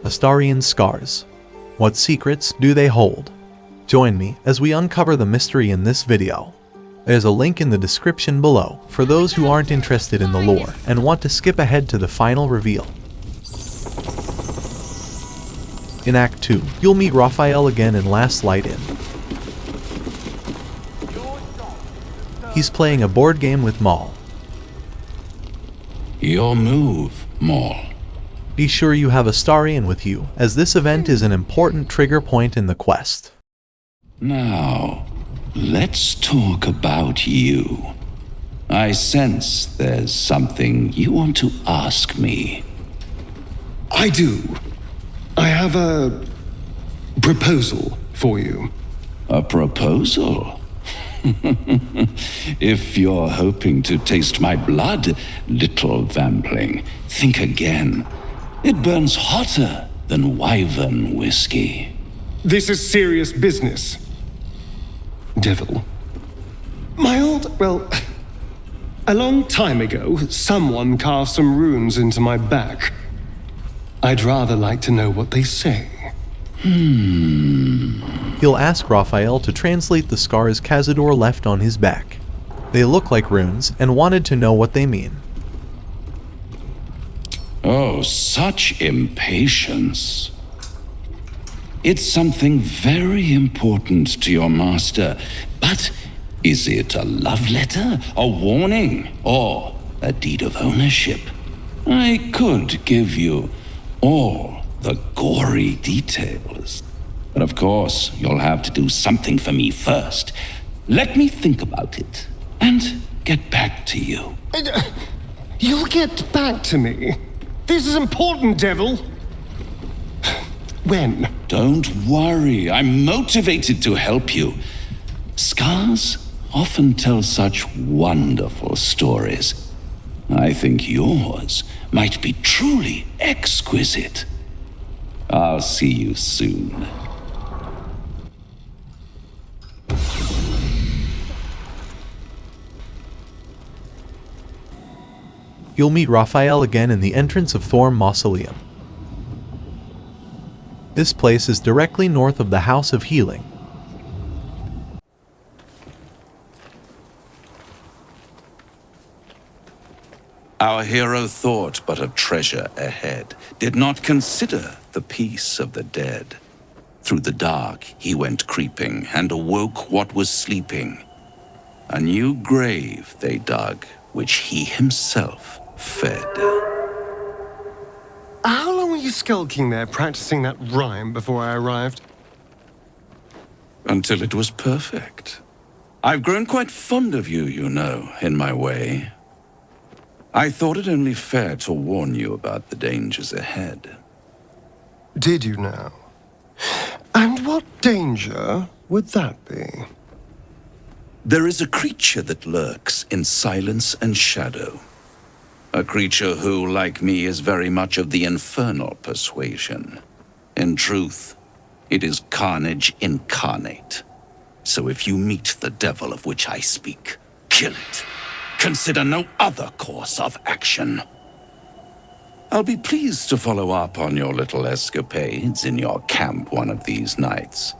Astarion's scars. What secrets do they hold? Join me as we uncover the mystery in this video. There's a link in the description below for those who aren't interested in the lore and want to skip ahead to the final reveal. In Act 2, you'll meet Raphael again in Last Light Inn. He's playing a board game with Maul. Your move, Maul. Be sure you have Astarion with you, as this event is an important trigger point in the quest. Now, let's talk about you. I sense there's something you want to ask me. I do. I have a proposal for you. A proposal? If you're hoping to taste my blood, little vampling, think again. It burns hotter than wyvern whiskey. This is serious business. Devil. A long time ago, someone carved some runes into my back. I'd rather like to know what they say. He'll ask Raphael to translate the scars Cazador left on his back. They look like runes and wanted to know what they mean. Oh, such impatience. It's something very important to your master, but is it a love letter, a warning, or a deed of ownership? I could give you all the gory details, but of course, you'll have to do something for me first. Let me think about it and get back to you. You'll get back to me? This is important, Devil. When? Don't worry, I'm motivated to help you. Scars often tell such wonderful stories. I think yours might be truly exquisite. I'll see you soon. You'll meet Raphael again in the entrance of Thorm Mausoleum. This place is directly north of the House of Healing. Our hero thought but of treasure ahead, did not consider the peace of the dead. Through the dark he went creeping, and awoke what was sleeping. A new grave they dug, which he himself fed. How long were you skulking there, practicing that rhyme before I arrived? Until it was perfect. I've grown quite fond of you, you know, in my way. I thought it only fair to warn you about the dangers ahead. Did you now? And what danger would that be? There is a creature that lurks in silence and shadow. A creature who, like me, is very much of the infernal persuasion. In truth, it is carnage incarnate. So if you meet the devil of which I speak, kill it. Consider no other course of action. I'll be pleased to follow up on your little escapades in your camp one of these nights.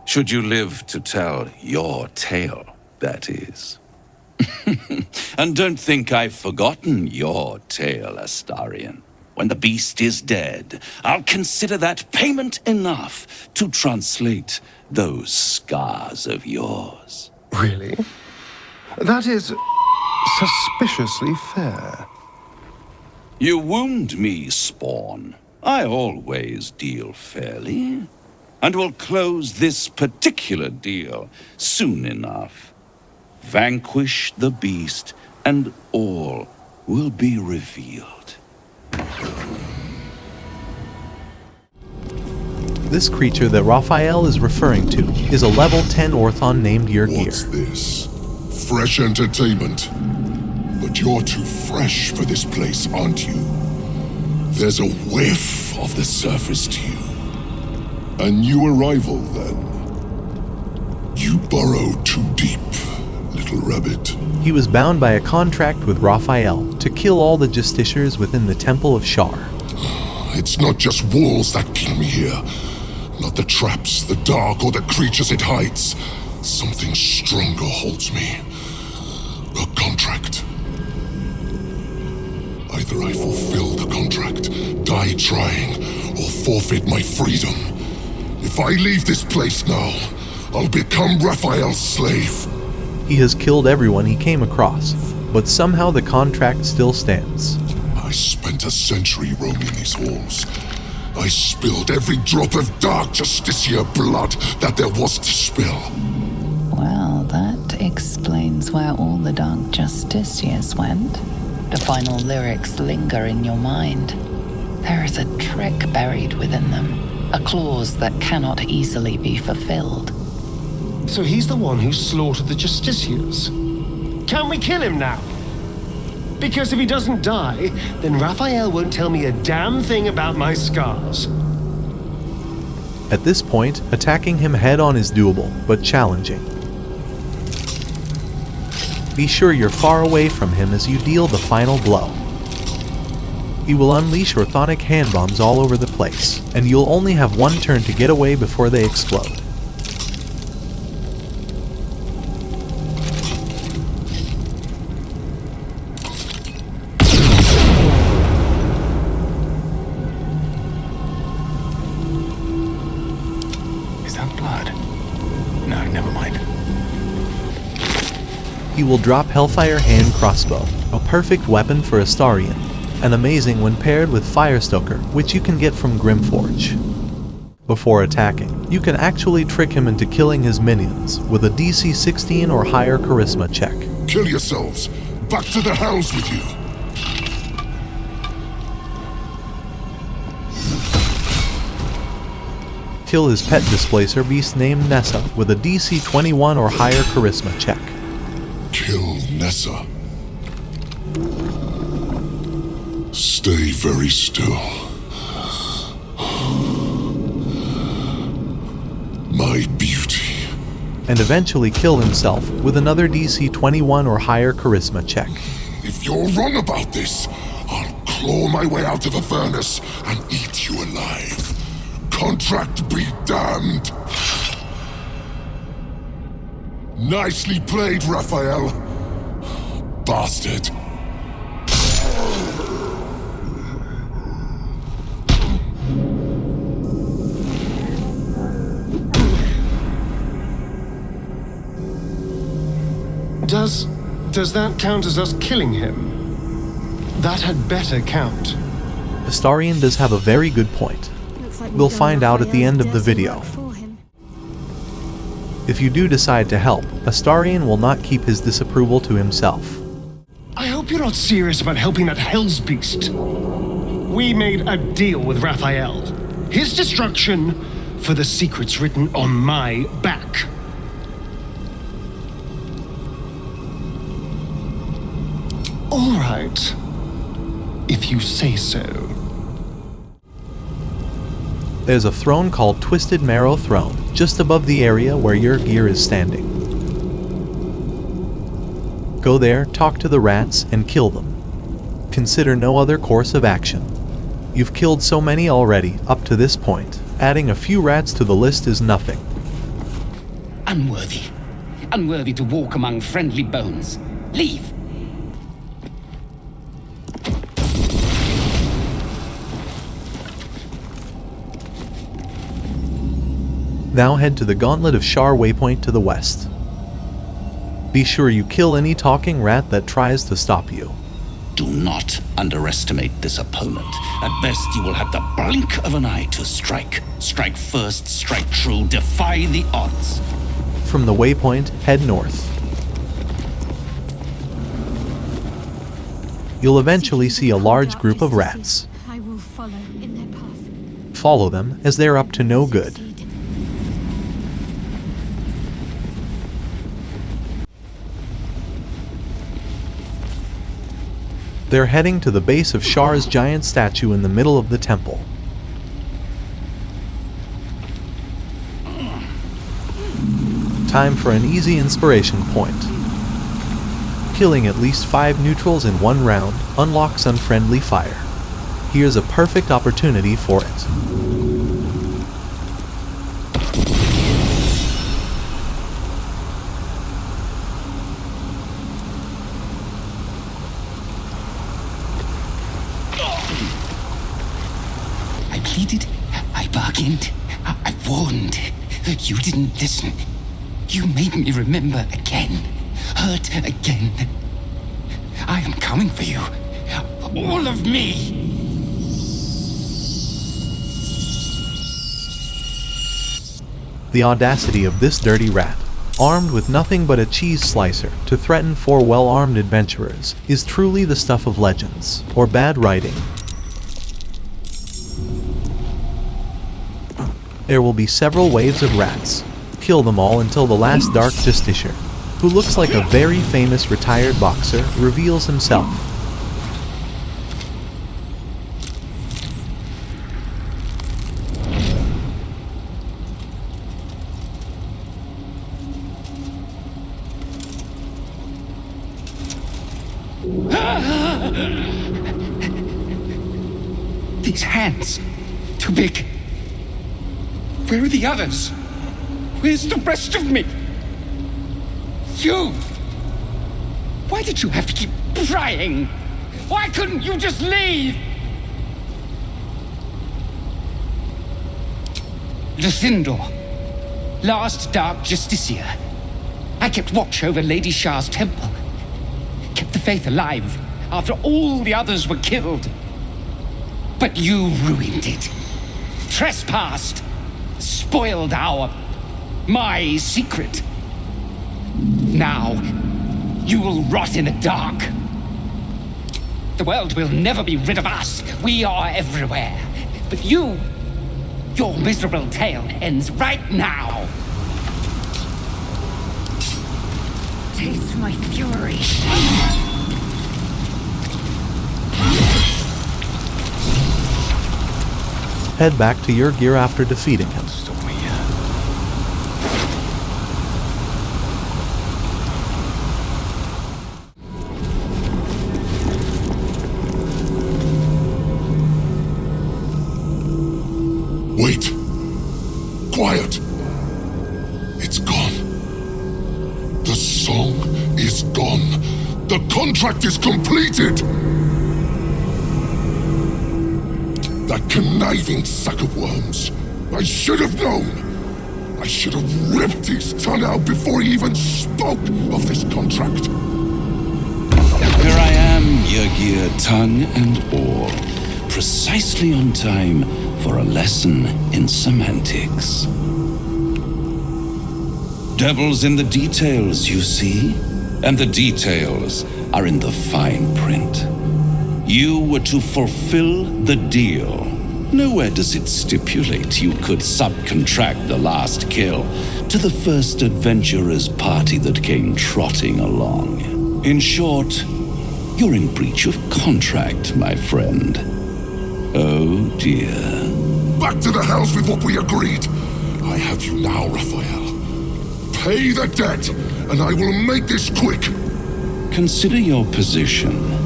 Should you live to tell your tale, that is. And don't think I've forgotten your tale, Astarion. When the beast is dead, I'll consider that payment enough to translate those scars of yours. Really? That is suspiciously fair. You wound me, Spawn. I always deal fairly. And will close this particular deal soon enough. Vanquish the beast, and all will be revealed. This creature that Raphael is referring to is a level 10 Orthon named Yurgir. What's this? Fresh entertainment? But you're too fresh for this place, aren't you? There's a whiff of the surface to you. A new arrival, then. You burrowed too deep, little rabbit. He was bound by a contract with Raphael to kill all the justiciars within the Temple of Shar. It's not just walls that keep me here. Not the traps, the dark, or the creatures it hides. Something stronger holds me. A contract. Either I fulfill the contract, die trying, or forfeit my freedom. If I leave this place now, I'll become Raphael's slave. He has killed everyone he came across, but somehow the contract still stands. I spent a century roaming these halls. I spilled every drop of dark Justicia blood that there was to spill. Well, that explains where all the dark Justicias went. The final lyrics linger in your mind. There is a trick buried within them, a clause that cannot easily be fulfilled. So he's the one who slaughtered the Justiciars. Can we kill him now? Because if he doesn't die, then Raphael won't tell me a damn thing about my scars. At this point, attacking him head-on is doable, but challenging. Be sure you're far away from him as you deal the final blow. He will unleash orthonic hand bombs all over the place, and you'll only have one turn to get away before they explode. Is that blood? No, never mind. He will drop Hellfire Hand Crossbow, a perfect weapon for Astarion, and amazing when paired with Firestoker, which you can get from Grimforge. Before attacking, you can actually trick him into killing his minions with a DC 16 or higher Charisma check. Kill yourselves. Back to the hells with you. Kill his pet displacer beast named Nessa with a DC 21 or higher Charisma check. Kill Nessa. Stay very still. My beauty. And eventually kill himself with another DC 21 or higher Charisma check. If you're wrong about this, I'll claw my way out of a furnace and eat you alive. Contract be damned. Nicely played, Raphael. Bastard. Does that count as us killing him? That had better count. Astarion does have a very good point. We'll find out at the end of the video. If you do decide to help, Astarion will not keep his disapproval to himself. I hope you're not serious about helping that Hell's Beast. We made a deal with Raphael. His destruction for the secrets written on my back. All right, if you say so. There's a throne called Twisted Marrow Throne, just above the area where Yurgir is standing. Go there, talk to the rats, and kill them. Consider no other course of action. You've killed so many already, up to this point. Adding a few rats to the list is nothing. Unworthy. Unworthy to walk among friendly bones. Leave. Now head to the Gauntlet of Shar waypoint to the west. Be sure you kill any talking rat that tries to stop you. Do not underestimate this opponent. At best, you will have the blink of an eye to strike. Strike first, strike true, defy the odds. From the waypoint, head north. You'll eventually see a large group of rats. I will follow in their path. Follow them, as they're up to no good. They're heading to the base of Shar's giant statue in the middle of the temple. Time for an easy inspiration point. Killing at least 5 neutrals in one round unlocks unfriendly fire. Here's a perfect opportunity for it. I pleaded, I bargained, I warned. You didn't listen. You made me remember again, hurt again. I am coming for you. All of me. The audacity of this dirty rat, armed with nothing but a cheese slicer to threaten 4 well-armed adventurers, is truly the stuff of legends, or bad writing. There will be several waves of rats. Kill them all until the last Dark Justiciar, who looks like a very famous retired boxer, reveals himself. These hands, too big. Where are the others? Where's the rest of me? You! Why did you have to keep prying? Why couldn't you just leave? Luthindor, last Dark Justiciar. I kept watch over Lady Shah's temple. Kept the faith alive after all the others were killed. But you ruined it. Trespassed. Spoiled my secret. Now, you will rot in the dark. The world will never be rid of us. We are everywhere. But your miserable tale ends right now. Taste my fury. Head back to Yurgir after defeating him. Wait. Quiet. It's gone. The song is gone. The contract is completed. That conniving sack of worms. I should have known. I should have ripped his tongue out before he even spoke of this contract. Here I am, Yurgir, tongue and all. Precisely on time for a lesson in semantics. Devil's in the details, you see? And the details are in the fine print. You were to fulfill the deal. Nowhere does it stipulate you could subcontract the last kill to the first adventurer's party that came trotting along. In short, you're in breach of contract, my friend. Oh dear. Back to the house with what we agreed. I have you now, Raphael. Pay the debt, and I will make this quick. Consider your position.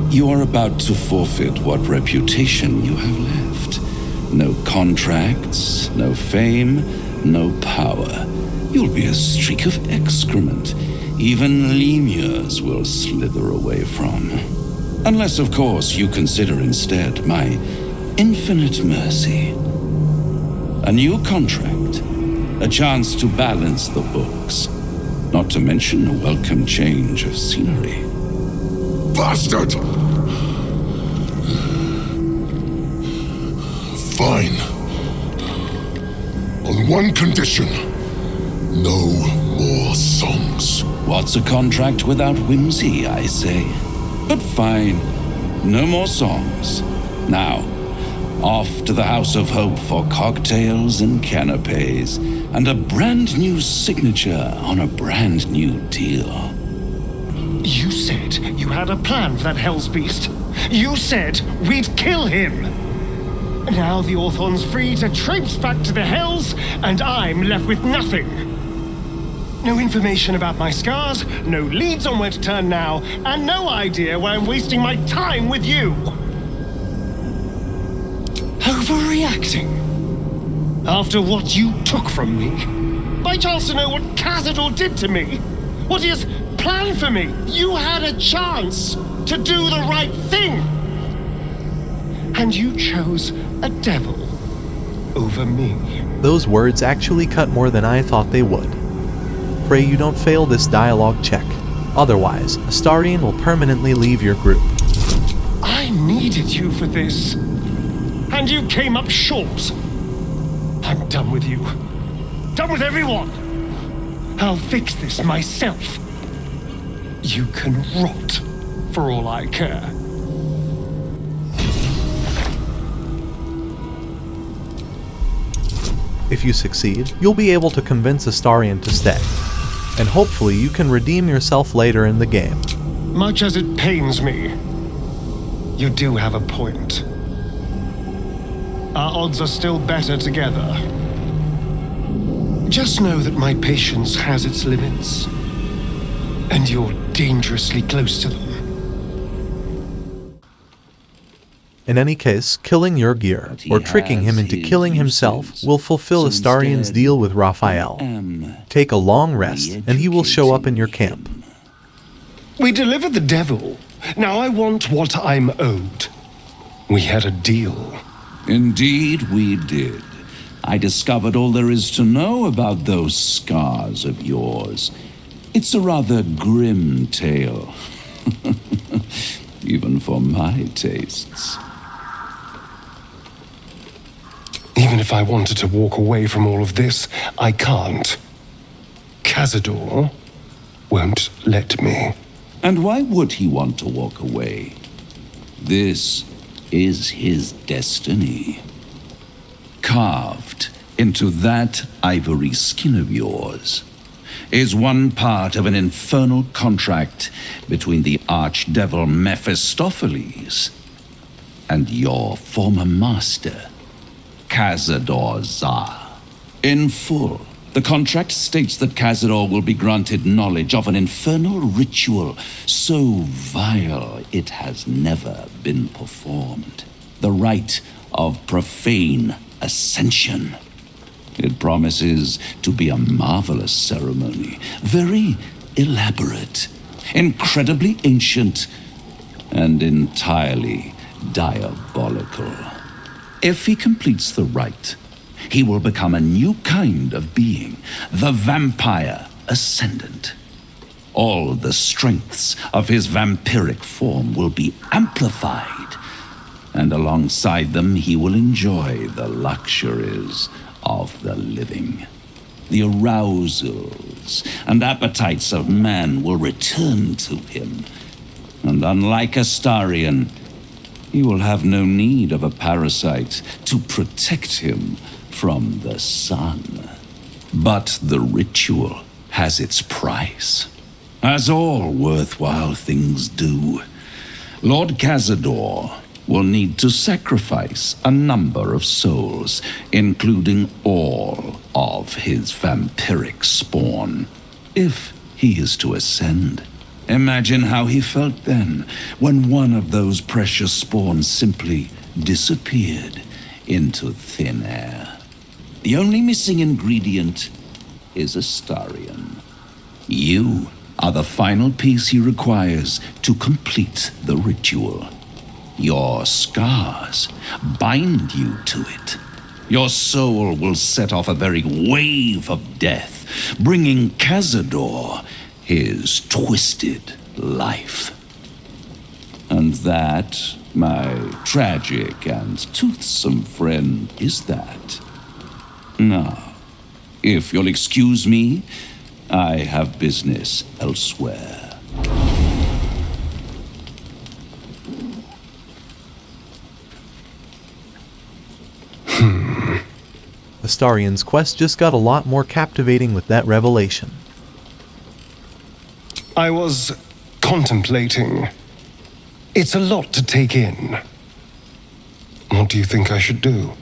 You are about to forfeit what reputation you have left. No contracts, no fame, no power. You'll be a streak of excrement even lemurs will slither away from. Unless, of course, you consider instead my infinite mercy. A new contract, a chance to balance the books, not to mention a welcome change of scenery. Bastard! Fine. On one condition. No more songs. What's a contract without whimsy, I say? But fine. No more songs. Now, off to the House of Hope for cocktails and canapes, and a brand new signature on a brand new deal. You said you had a plan for that Hell's Beast. You said we'd kill him. Now the Orthon's free to traipse back to the Hells, and I'm left with nothing. No information about my scars, no leads on where to turn now, and no idea why I'm wasting my time with you. Overreacting? After what you took from me? By chance to know what Cazador did to me? What he has planned for me? You had a chance to do the right thing! And you chose a devil over me. Those words actually cut more than I thought they would. Pray you don't fail this dialogue check. Otherwise, Astarion will permanently leave your group. I needed you for this. And you came up short. I'm done with you. Done with everyone. I'll fix this myself. You can rot, for all I care. If you succeed, you'll be able to convince Astarion to stay. And hopefully you can redeem yourself later in the game. Much as it pains me, you do have a point. Our odds are still better together. Just know that my patience has its limits, and you're dangerously close to them. In any case, killing Yurgir, or tricking him into killing himself, will fulfill Astarion's deal with Raphael. Take a long rest, and he will show up in your camp. We delivered the devil. Now I want what I'm owed. We had a deal. Indeed, we did. I discovered all there is to know about those scars of yours. It's a rather grim tale. Even for my tastes. Even if I wanted to walk away from all of this, I can't. Cazador won't let me. And why would he want to walk away? This is his destiny. Carved into that ivory skin of yours is one part of an infernal contract between the archdevil Mephistopheles and your former master, Cazador Zar. In full, the contract states that Cazador will be granted knowledge of an infernal ritual so vile it has never been performed. The rite of profane ascension. It promises to be a marvelous ceremony, very elaborate, incredibly ancient, and entirely diabolical. If he completes the rite, he will become a new kind of being, the Vampire Ascendant. All the strengths of his vampiric form will be amplified, and alongside them he will enjoy the luxuries of the living. The arousals and appetites of man will return to him, and unlike Astarion, he will have no need of a parasite to protect him from the sun. But the ritual has its price, as all worthwhile things do. Lord Cazador will need to sacrifice a number of souls, including all of his vampiric spawn, if he is to ascend. Imagine how he felt then, when one of those precious spawns simply disappeared into thin air. The only missing ingredient is Astarion. You are the final piece he requires to complete the ritual. Your scars bind you to it. Your soul will set off a very wave of death, bringing Cazador his twisted life. And that, my tragic and toothsome friend, is that. Now, if you'll excuse me, I have business elsewhere. Astarion's quest just got a lot more captivating with that revelation. I was contemplating. It's a lot to take in. What do you think I should do?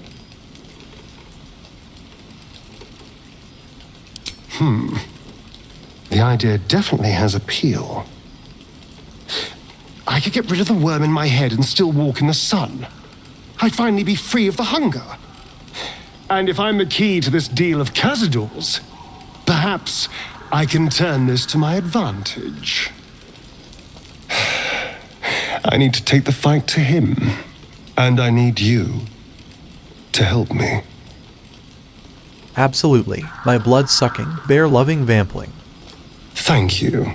The idea definitely has appeal. I could get rid of the worm in my head and still walk in the sun. I'd finally be free of the hunger. And if I'm the key to this deal of Cazador's, perhaps I can turn this to my advantage. I need to take the fight to him, and I need you to help me. Absolutely, my blood-sucking, bear-loving vampling. Thank you.